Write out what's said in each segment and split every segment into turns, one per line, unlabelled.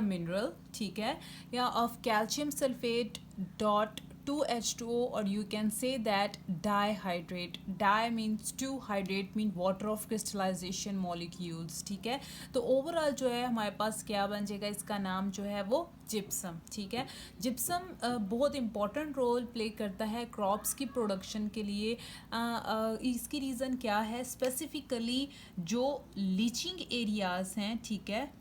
Mineral, ठीक है, या of calcium sulphate dot 2H2O, और you can say that dihydrate, di means two, hydrate mean water of crystallization molecules, ठीक है। तो ओवरऑल जो है हमारे पास क्या बन जाएगा, इसका नाम जो है वो जिप्सम, ठीक है। जिप्सम बहुत इंपॉर्टेंट रोल प्ले करता है क्रॉप्स की प्रोडक्शन के लिए। इसकी रीज़न क्या है, स्पेसिफिकली जो लीचिंग एरियाज हैं, ठीक है,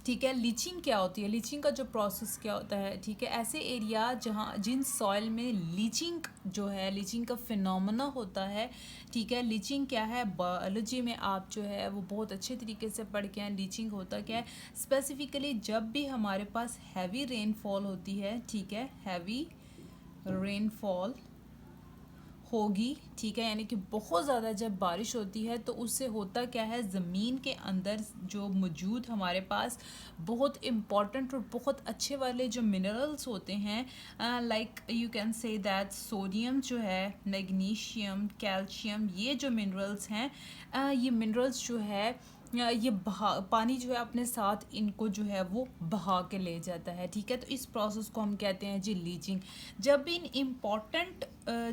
ठीक है। लीचिंग क्या होती है, लीचिंग का जो प्रोसेस क्या होता है, ठीक है, ऐसे एरिया जहाँ जिन सॉइल में लीचिंग जो है, लीचिंग का फिनोमेना होता है, ठीक है। लीचिंग क्या है, बायोलॉजी में आप जो है वो बहुत अच्छे तरीके से पढ़ के हैं। लीचिंग होता क्या है, स्पेसिफिकली जब भी हमारे पास हैवी रेनफॉल होती है, ठीक है, हैवी रेनफॉल होगी, ठीक है, यानी कि बहुत ज़्यादा जब बारिश होती है तो उससे होता क्या है, ज़मीन के अंदर जो मौजूद हमारे पास बहुत इम्पॉर्टेंट और बहुत अच्छे वाले जो मिनरल्स होते हैं, like you can say that sodium जो है, मैग्नीशियम, कैल्शियम, ये जो मिनरल्स हैं, ये मिनरल्स जो है ये पानी जो है अपने साथ इनको जो है वो बहा के ले जाता है, ठीक है। तो इस प्रोसेस को हम कहते हैं जी लीचिंग। जब इन इम्पॉर्टेंट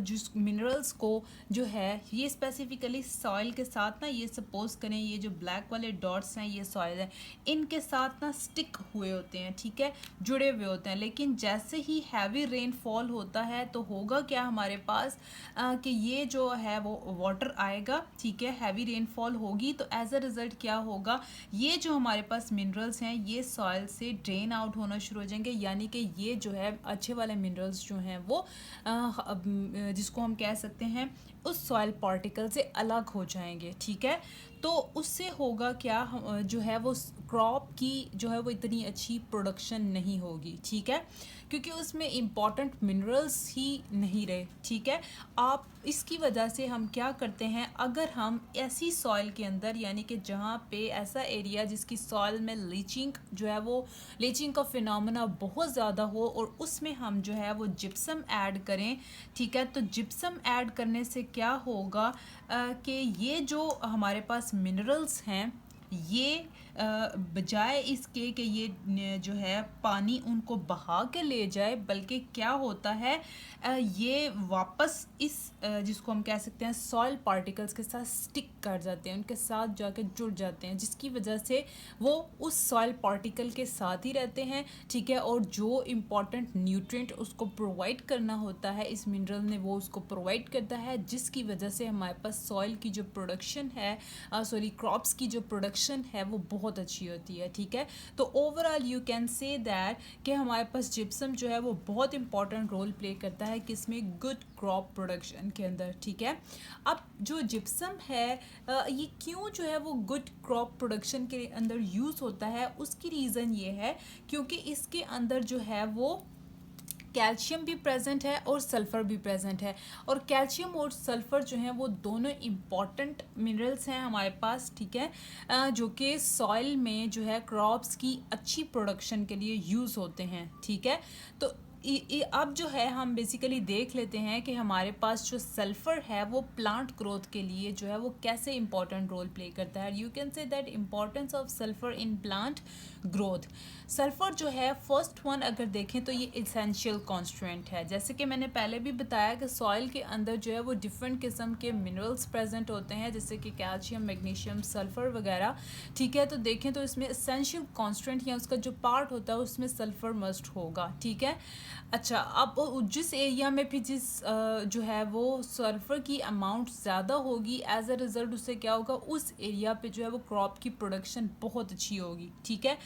जिस मिनरल्स को जो है ये स्पेसिफिकली सॉइल के साथ ना, ये सपोज करें ये जो ब्लैक वाले डॉट्स हैं ये सॉइल है, इनके साथ ना स्टिक हुए होते हैं, ठीक है, जुड़े हुए होते हैं। लेकिन जैसे ही हैवी रेनफॉल होता है तो होगा क्या हमारे पास कि ये जो है वो वाटर आएगा, ठीक है, हैवी रेनफॉल होगी तो एज अ रिजल्ट क्या होगा, ये जो हमारे पास मिनरल्स हैं ये सॉइल से ड्रेन आउट होना शुरू हो जाएंगे, यानी कि ये जो है अच्छे वाले मिनरल्स जो हैं वो जिसको हम कह सकते हैं उस सॉइल पार्टिकल से अलग हो जाएंगे, ठीक है। तो उससे होगा क्या, जो है वो क्रॉप की जो है वो इतनी अच्छी प्रोडक्शन नहीं होगी, ठीक है, क्योंकि उसमें इम्पॉर्टेंट मिनरल्स ही नहीं रहे, ठीक है। आप इसकी वजह से हम क्या करते हैं, अगर हम ऐसी सॉइल के अंदर, यानी कि जहाँ पे ऐसा एरिया जिसकी सॉइल में लीचिंग जो है वो लीचिंग का फिनोमेना बहुत ज़्यादा हो और उसमें हम जो है वो जिप्सम ऐड करें, ठीक है, तो जिप्सम ऐड करने से क्या होगा कि ये जो हमारे पास मिनरल्स हैं ये बजाय इसके कि ये जो है पानी उनको बहा के ले जाए, बल्कि क्या होता है ये वापस इस जिसको हम कह सकते हैं सॉइल पार्टिकल्स के साथ स्टिक कर जाते हैं, उनके साथ जाके जुड़ जाते हैं, जिसकी वजह से वो उस सॉइल पार्टिकल के साथ ही रहते हैं, ठीक है। और जो इम्पॉर्टेंट न्यूट्रिएंट उसको प्रोवाइड करना होता है इस मिनरल ने वो उसको प्रोवाइड करता है, जिसकी वजह से हमारे पास सॉइल की जो प्रोडक्शन है, सॉरी क्रॉप्स की जो प्रोडक्शन है वो बहुत अच्छी होती है, ठीक है। तो overall you can say that कि हमारे पास जिप्सम जो है वो बहुत इंपॉर्टेंट रोल प्ले करता है किसमें, गुड क्रॉप प्रोडक्शन के अंदर, ठीक है। अब जो जिप्सम है ये क्यों जो है वो गुड क्रॉप प्रोडक्शन के अंदर यूज़ होता है, उसकी रीज़न ये है क्योंकि इसके अंदर जो है वो कैल्शियम भी प्रेजेंट है और सल्फ़र भी प्रेजेंट है, और कैल्शियम और सल्फ़र जो हैं वो दोनों इम्पॉर्टेंट मिनरल्स हैं हमारे पास, ठीक है, जो कि सॉइल में जो है क्रॉप्स की अच्छी प्रोडक्शन के लिए यूज़ होते हैं, ठीक है। तो अब जो है हम बेसिकली देख लेते हैं कि हमारे पास जो सल्फ़र है वो प्लांट ग्रोथ के लिए जो है वो कैसे इंपॉर्टेंट रोल प्ले करता है। You can say that importance of sulphur in plant growth. Sulphur जो है फर्स्ट वन अगर देखें तो ये इसेंशियल कॉन्स्टेंट है, जैसे कि मैंने पहले भी बताया कि सॉइल के अंदर जो है वो डिफरेंट किस्म के मिनरल्स प्रेजेंट होते हैं, जैसे कि कैल्शियम, मैग्नीशियम, सल्फ़र वगैरह, ठीक है। तो देखें तो इसमें इसेंशियल कॉन्स्टेंट या उसका जो पार्ट होता है उसमें सल्फ़र मस्ट होगा, ठीक है। अच्छा, अब जिस एरिया में भी जिस जो है वो सल्फ़र की अमाउंट ज़्यादा होगी, एज अ रिज़ल्ट उससे क्या होगा, उस एरिया पे जो है वो क्रॉप की प्रोडक्शन बहुत अच्छी होगी, ठीक है।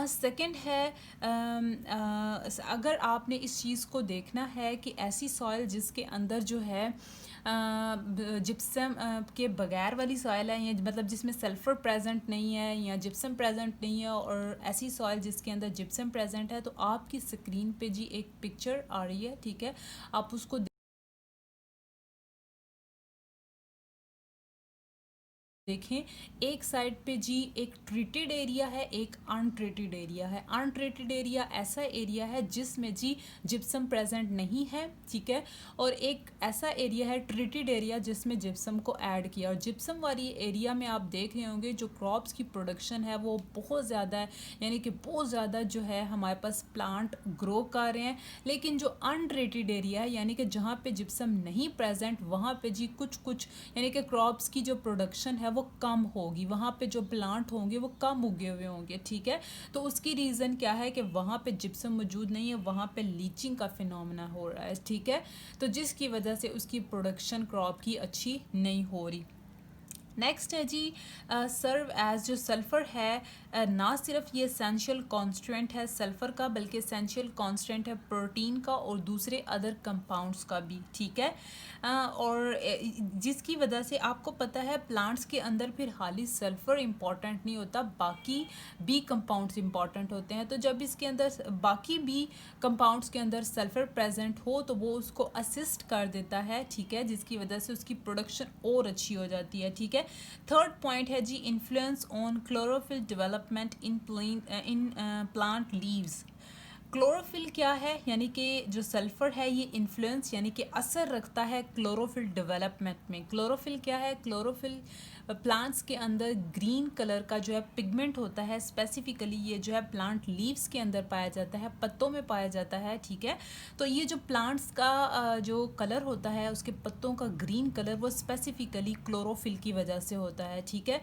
सेकंड है अगर आपने इस चीज़ को देखना है कि ऐसी सॉइल जिसके अंदर जो है जिप्सम के बगैर वाली सॉइल है, या मतलब जिसमें सल्फ़र प्रेजेंट नहीं है या जिप्सम प्रेजेंट नहीं है, और ऐसी सॉइल जिसके अंदर जिप्सम प्रेजेंट है, तो आपकी स्क्रीन पे जी एक पिक्चर आ रही है, ठीक है, आप उसको देखें, एक साइड पे जी एक ट्रीटेड एरिया है, एक अनट्रीटेड एरिया है। अनट्रीटेड एरिया ऐसा एरिया है जिसमें जी जिप्सम प्रेजेंट नहीं है, ठीक है, और एक ऐसा एरिया है ट्रीटेड एरिया जिसमें जिप्सम को ऐड किया। और जिप्सम वाली एरिया में आप देख रहे होंगे जो क्रॉप्स की प्रोडक्शन है वो बहुत ज़्यादा है, यानी कि बहुत ज़्यादा जो है हमारे पास प्लांट ग्रो कर रहे हैं। लेकिन जो अनट्रीटेड एरिया है, यानी कि जहाँ पे जिप्सम नहीं प्रेजेंट, वहाँ पे जी कुछ कुछ यानी कि क्रॉप्स की जो प्रोडक्शन है वो कम होगी, वहाँ पे जो प्लांट होंगे वो कम उगे हुए होंगे, ठीक है। तो उसकी रीज़न क्या है कि वहाँ पे जिप्सम मौजूद नहीं है, वहाँ पे लीचिंग का फिनोमेना हो रहा है, ठीक है। तो जिसकी वजह से उसकी प्रोडक्शन क्रॉप की अच्छी नहीं हो रही। नेक्स्ट है जी सर्व एज जो सल्फ़र है, ना सिर्फ ये एसेंशियल कॉन्स्टेंट है सल्फ़र का, बल्कि एसेंशियल कॉन्स्टेंट है प्रोटीन का और दूसरे अदर कंपाउंड्स का भी, ठीक है। और जिसकी वजह से आपको पता है प्लांट्स के अंदर फिर खाली सल्फ़र इम्पॉर्टेंट नहीं होता, बाकी बी कंपाउंड्स इम्पॉर्टेंट होते हैं। तो जब इसके अंदर बाकी बी कंपाउंड्स के अंदर सल्फ़र प्रेजेंट हो तो वो उसको असिस्ट कर देता है, ठीक है, जिसकी वजह से उसकी प्रोडक्शन और अच्छी हो जाती है, ठीक है। थर्ड पॉइंट है जी influence on chlorophyll development in plant leaves. Chlorophyll क्या है, यानी कि जो सल्फ़र है ये इन्फ्लुएंस यानी कि असर रखता है क्लोरोफिल डेवलपमेंट में। क्लोरोफिल क्या है, क्लोरोफिल प्लांट्स के अंदर ग्रीन कलर का जो है पिगमेंट होता है, स्पेसिफिकली ये जो है प्लांट लीव्स के अंदर पाया जाता है, पत्तों में पाया जाता है, ठीक है। तो ये जो प्लांट्स का जो कलर होता है उसके पत्तों का ग्रीन कलर, वो स्पेसिफिकली क्लोरोफिल की वजह से होता है, ठीक है।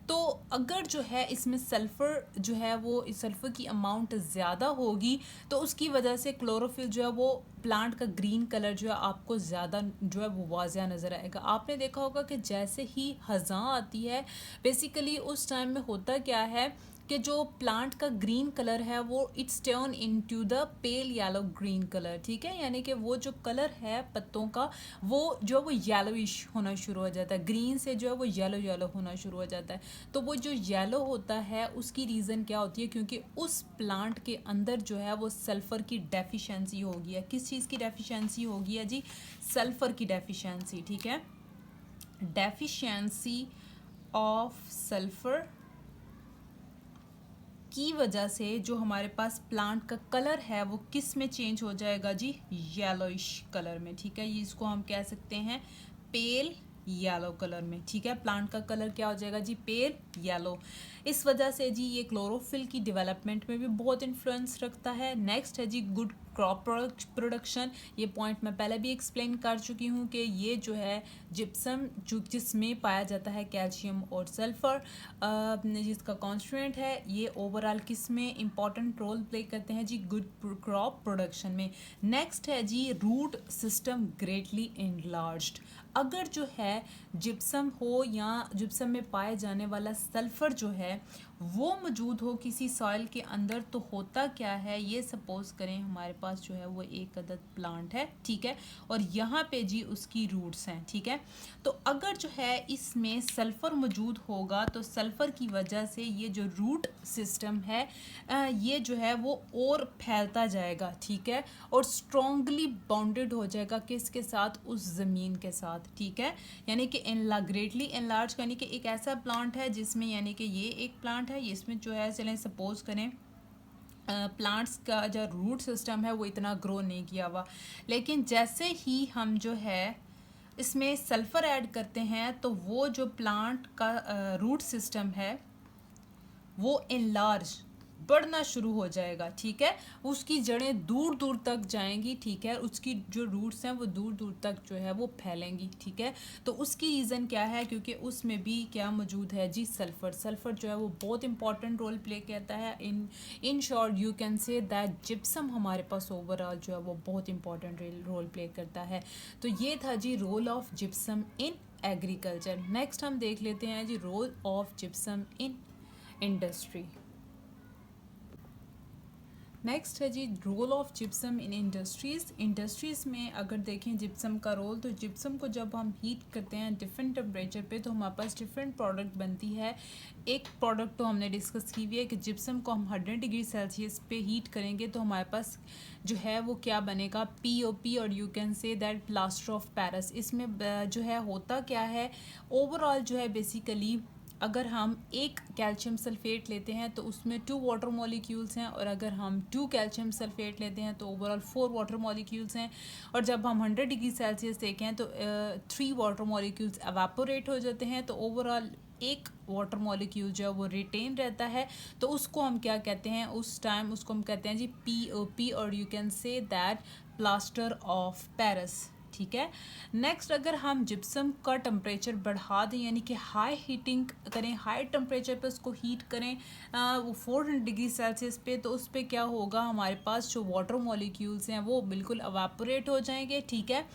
तो अगर जो है इसमें सल्फ़र जो है वो सल्फ़र की अमाउंट ज़्यादा होगी तो उसकी वजह से क्लोरोफिल जो है वो प्लांट का ग्रीन कलर जो है आपको ज़्यादा जो है वो वाज़िया नज़र आएगा। आपने देखा होगा कि जैसे ही ख़ज़ां आती है बेसिकली उस टाइम में होता क्या है कि जो प्लांट का ग्रीन कलर है वो it's turn into the pale yellow green colour, ठीक है, यानी कि वो जो कलर है पत्तों का वो जो वो येलोइश होना शुरू हो जाता है, ग्रीन से जो है वो येलो येलो होना शुरू हो जाता है। तो वो जो येलो होता है उसकी रीज़न क्या होती है, क्योंकि उस प्लांट के अंदर जो है वो सल्फ़र की डेफिशिएंसी होगी है। किस चीज़ की डेफिशिएंसी होगी है जी, सल्फ़र की डेफिशिएंसी, ठीक है, डेफिशिएंसी ऑफ सल्फ़र की वजह से जो हमारे पास प्लांट का कलर है वो किस में चेंज हो जाएगा जी, येलोइश कलर में, ठीक है। ये इसको हम कह सकते हैं पेल येलो कलर में, ठीक है। प्लांट का कलर क्या हो जाएगा जी, पेल येलो। इस वजह से जी ये क्लोरोफिल की डेवलपमेंट में भी बहुत इन्फ्लुएंस रखता है। नेक्स्ट है जी गुड क्रॉप प्रोडक्शन। ये पॉइंट मैं पहले भी एक्सप्लेन कर चुकी हूँ कि ये जो है जिप्सम जो जिसमें पाया जाता है कैल्शियम और सल्फ़र जिसका कॉन्स्टेंट है, ये ओवरऑल किस में इंपॉर्टेंट रोल प्ले करते हैं जी, गुड क्रॉप प्रोडक्शन में। नेक्स्ट है जी रूट सिस्टम ग्रेटली एनलार्ज्ड। अगर जो है जिप्सम हो या जिप्सम में पाए जाने वाला सल्फ़र जो है वो मौजूद हो किसी सॉइल के अंदर, तो होता क्या है, ये सपोज करें हमारे पास जो है वो एक अदद प्लांट है, ठीक है, और यहाँ पे जी उसकी रूट्स हैं, ठीक है। तो अगर जो है इसमें सल्फ़र मौजूद होगा तो सल्फ़र की वजह से ये जो रूट सिस्टम है ये जो है वो और फैलता जाएगा, ठीक है, और स्ट्रॉन्गली बॉन्डेड हो जाएगा किसके साथ, उस ज़मीन के साथ, ठीक है। यानी कि ग्रेटली एनलार्ज यानी कि एक ऐसा प्लांट है जिसमें यानी कि ये एक प्लांट है, इसमें जो है चलें सपोज करें प्लांट्स का जो रूट सिस्टम है वो इतना ग्रो नहीं किया हुआ, लेकिन जैसे ही हम जो है इसमें सल्फ़र ऐड करते हैं तो वो जो प्लांट का रूट सिस्टम है वो एनलार्ज बढ़ना शुरू हो जाएगा, ठीक है, उसकी जड़ें दूर दूर तक जाएंगी, ठीक है, उसकी जो रूट्स हैं वो दूर दूर तक जो है वो फैलेंगी, ठीक है। तो उसकी रीज़न क्या है, क्योंकि उसमें भी क्या मौजूद है जी, सल्फ़र। सल्फ़र जो है वो बहुत इंपॉर्टेंट रोल प्ले करता है। In short you can say that gypsum हमारे पास ओवरऑल जो है वो बहुत इंपॉर्टेंट रोल प्ले करता है। तो ये था जी role of gypsum in agriculture. Next हम देख लेते हैं जी role of gypsum in industry. Next है जी role of gypsum in industries. Industries में अगर देखें जिप्सम का रोल, तो जिप्सम को जब हम हीट करते हैं डिफरेंट टेम्परेचर पे तो हमारे पास डिफरेंट प्रोडक्ट बनती है। एक प्रोडक्ट तो हमने डिस्कस की हुई है कि जिप्सम को हम 100 डिग्री सेल्सियस पे हीट करेंगे तो हमारे पास जो है वो क्या बनेगा, POP, और you can say that plaster of Paris. इसमें जो है होता क्या है, ओवरऑल जो है बेसिकली अगर हम एक कैल्शियम सल्फेट लेते हैं तो उसमें 2 वाटर मॉलिक्यूल्स हैं, और अगर हम 2 कैल्शियम सल्फेट लेते हैं तो ओवरऑल 4 वाटर मॉलिक्यूल्स हैं। और जब हम 100 डिग्री सेल्सियस देखें तो 3 वाटर मॉलिक्यूल्स एवापोरेट हो जाते हैं, तो ओवरऑल एक वाटर मॉलिक्यूल जो है वो रिटेन रहता है। तो उसको हम क्या कहते हैं, उस टाइम उसको हम कहते हैं जी POP, और you can say that plaster of Paris. ठीक है। नेक्स्ट, अगर हम जिप्सम का टेम्परेचर बढ़ा दें, यानी कि हाई हीटिंग करें, हाई टेम्परेचर पे उसको हीट करें वो 400 डिग्री सेल्सियस पे, तो उस पर क्या होगा, हमारे पास जो वाटर मॉलिक्यूल्स हैं वो बिल्कुल एवापोरेट हो जाएंगे। ठीक है।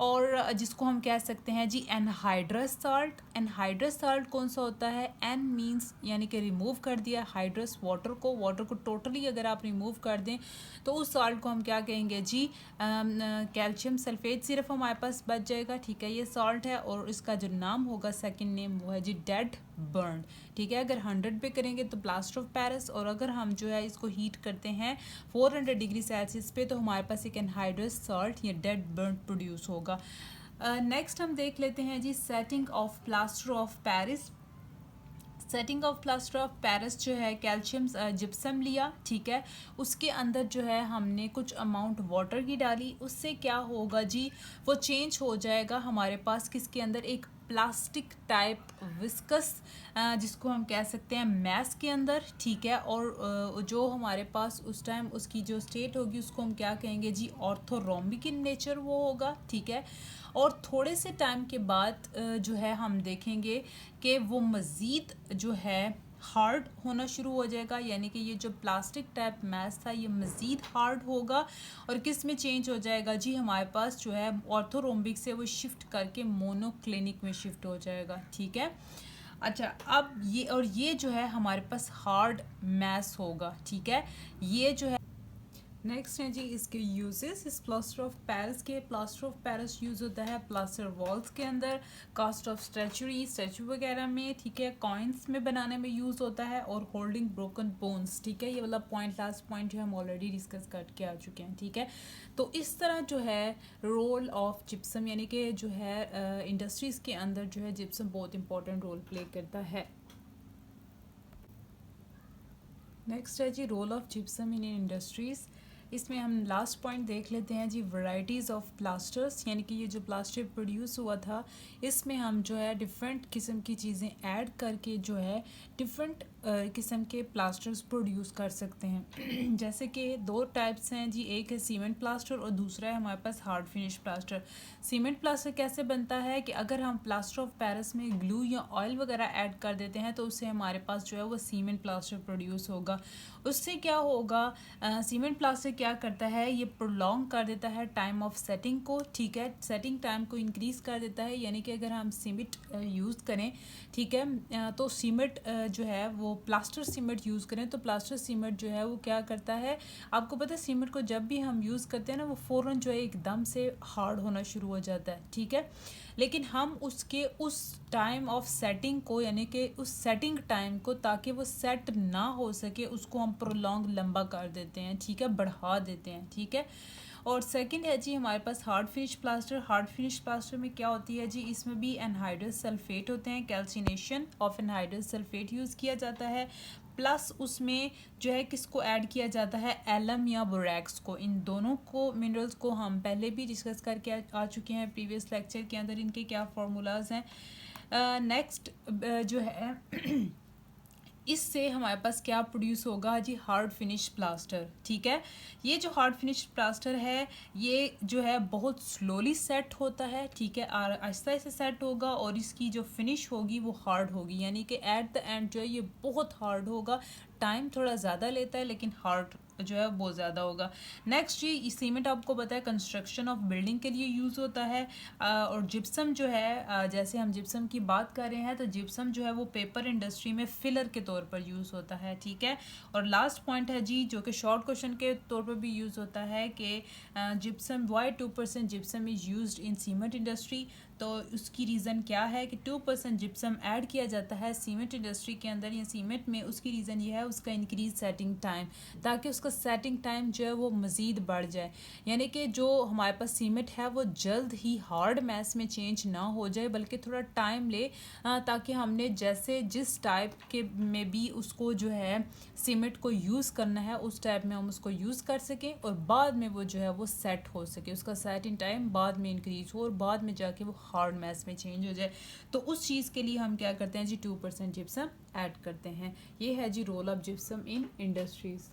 और जिसको हम कह सकते हैं जी एनहाइड्रस साल्ट। एनहाइड्रस साल्ट कौन सा होता है, एन मीन्स यानी कि रिमूव कर दिया, हाइड्रस वाटर को टोटली अगर आप रिमूव कर दें तो उस साल्ट को हम क्या कहेंगे जी, कैल्शियम सल्फेट सिर्फ हमारे पास बच जाएगा। ठीक है, ये साल्ट है, और इसका जो नाम होगा सेकंड नेम वो है जी डेड बर्न। ठीक है, अगर 100 पे करेंगे तो प्लास्टर ऑफ पेरिस, और अगर हम जो है इसको हीट करते हैं 400 डिग्री सेल्सियस पे तो हमारे पास एक एनहाइड्रस साल्ट या डेड बर्न प्रोड्यूस होगा। नेक्स्ट हम देख लेते हैं जी setting of plaster of Paris. Setting of plaster of Paris जो है, कैल्शियम जिप्सम लिया। ठीक है, उसके अंदर जो है हमने कुछ अमाउंट वाटर की डाली, उससे क्या होगा जी, वो चेंज हो जाएगा हमारे पास किसके अंदर, एक प्लास्टिक टाइप विस्कस जिसको हम कह सकते हैं मैस के अंदर। ठीक है, और जो हमारे पास उस टाइम उसकी जो स्टेट होगी उसको हम क्या कहेंगे जी, ऑर्थोरोम्बिक इन नेचर वो होगा। ठीक है, और थोड़े से टाइम के बाद जो है हम देखेंगे कि वो मज़ीद जो है हार्ड होना शुरू हो जाएगा, यानी कि ये जो प्लास्टिक टाइप मैस था ये मज़ीद हार्ड होगा, और किस में चेंज हो जाएगा जी, हमारे पास जो है ऑर्थोरोम्बिक से वो शिफ्ट करके मोनोक्लिनिक में शिफ्ट हो जाएगा। ठीक है। अच्छा, अब ये जो है हमारे पास हार्ड मैस होगा। ठीक है, ये जो है नेक्स्ट है जी इसके यूजेस। इस प्लास्टर ऑफ पेरिस के, प्लास्टर ऑफ पेरिस यूज़ होता है प्लास्टर वॉल्स के अंदर, कास्ट ऑफ स्टैचू वगैरह में। ठीक है, कॉइन्स में बनाने में यूज़ होता है, और होल्डिंग ब्रोकन बोन्स। ठीक है, ये वाला पॉइंट, लास्ट पॉइंट जो हम ऑलरेडी डिस्कस करके आ चुके हैं। ठीक है, तो इस तरह जो है रोल ऑफ जिप्सम, यानी कि जो है इंडस्ट्रीज़ के अंदर जो है जिप्सम बहुत इंपॉर्टेंट रोल प्ले करता है। नेक्स्ट है जी role of gypsum in industries. इसमें हम लास्ट पॉइंट देख लेते हैं जी वैरायटीज़ ऑफ प्लास्टर्स, यानी कि ये जो प्लास्टर प्रोड्यूस हुआ था इसमें हम जो है डिफरेंट किस्म की चीज़ें ऐड करके जो है डिफरेंट किस्म के प्लास्टर्स प्रोड्यूस कर सकते हैं। जैसे कि 2 टाइप्स हैं जी, एक है सीमेंट प्लास्टर और दूसरा है हमारे पास hard finish plaster. Cement plaster कैसे बनता है कि अगर हम प्लास्टर ऑफ पेरिस में ग्लू या ऑयल वगैरह ऐड कर देते हैं तो उससे हमारे पास जो है वो सीमेंट प्लास्टर प्रोड्यूस होगा। उससे क्या होगा, सीमेंट प्लास्टर क्या करता है, ये प्रोलॉन्ग कर देता है टाइम ऑफ सेटिंग को। ठीक है, सेटिंग टाइम को इंक्रीज़ कर देता है, यानी कि अगर हम सीमेंट यूज़ करें, ठीक है, तो सीमेंट जो है वो प्लास्टर सीमेंट यूज़ करें तो प्लास्टर सीमेंट जो है वो क्या करता है, आपको पता है सीमेंट को जब भी हम यूज़ करते हैं ना वो फ़ौरन जो है एकदम से हार्ड होना शुरू हो जाता है। ठीक है, लेकिन हम उसके उस टाइम ऑफ सेटिंग को, यानी कि उस सेटिंग टाइम को, ताकि वो सेट ना हो सके उसको हम प्रोलॉन्ग लंबा कर देते हैं। ठीक है, बढ़ा देते हैं। ठीक है, और सेकंड है जी हमारे पास hard finish plaster. Hard finish plaster में क्या होती है जी, इसमें भी एनहाइड्रस सल्फेट होते हैं, calcination of anhydrous sulphate use किया जाता है, प्लस उसमें जो है किसको ऐड किया जाता है, एलम या बोरैक्स को। इन दोनों को मिनरल्स को हम पहले भी डिस्कस करके आ चुके हैं प्रीवियस लेक्चर के अंदर, इनके क्या फार्मूलाज हैं। नेक्स्ट जो है इससे हमारे पास क्या प्रोड्यूस होगा जी, हार्ड फिनिश प्लास्टर। ठीक है, ये जो हार्ड फिनिश प्लास्टर है ये जो है बहुत स्लोली सेट होता है। ठीक है, आहिस्ता आहिस्ता सेट होगा और इसकी जो फिनिश होगी वो हार्ड होगी, यानी कि एट द एंड जो है ये बहुत हार्ड होगा। टाइम थोड़ा ज़्यादा लेता है लेकिन हार्ड जो है बहुत ज़्यादा होगा। नेक्स्ट जी सीमेंट आपको पता है कंस्ट्रक्शन ऑफ बिल्डिंग के लिए यूज़ होता है, और जिप्सम जो है जैसे हम जिप्सम की बात कर रहे हैं तो जिप्सम जो है वो पेपर इंडस्ट्री में फिलर के तौर पर यूज़ होता है। ठीक है, और लास्ट पॉइंट है जी जो कि शॉर्ट क्वेश्चन के तौर पर भी यूज़ होता है कि जिप्सम वाई 2% gypsum is used in cement industry. तो उसकी रीज़न क्या है कि 2% जिप्सम ऐड किया जाता है सीमेंट इंडस्ट्री के अंदर या सीमेंट में। उसकी रीज़न ये है उसका इंक्रीज सेटिंग टाइम, ताकि उसका सेटिंग टाइम जो है वो मज़ीद बढ़ जाए, यानी कि जो हमारे पास सीमेंट है वो जल्द ही हार्ड मैस में चेंज ना हो जाए बल्कि थोड़ा टाइम ले, ताकि हमने जैसे जिस टाइप के में भी उसको जो है सीमेंट को यूज़ करना है उस टाइप में हम उसको यूज़ कर सकें और बाद में वो जो है वो सेट हो सके, उसका सेटिंग टाइम बाद में इंक्रीज हो और बाद में जाके वो हार्ड मैस में चेंज हो जाए। तो उस चीज़ के लिए हम क्या करते हैं जी 2% जिप्सम ऐड करते हैं। ये है जी role of gypsum in industries.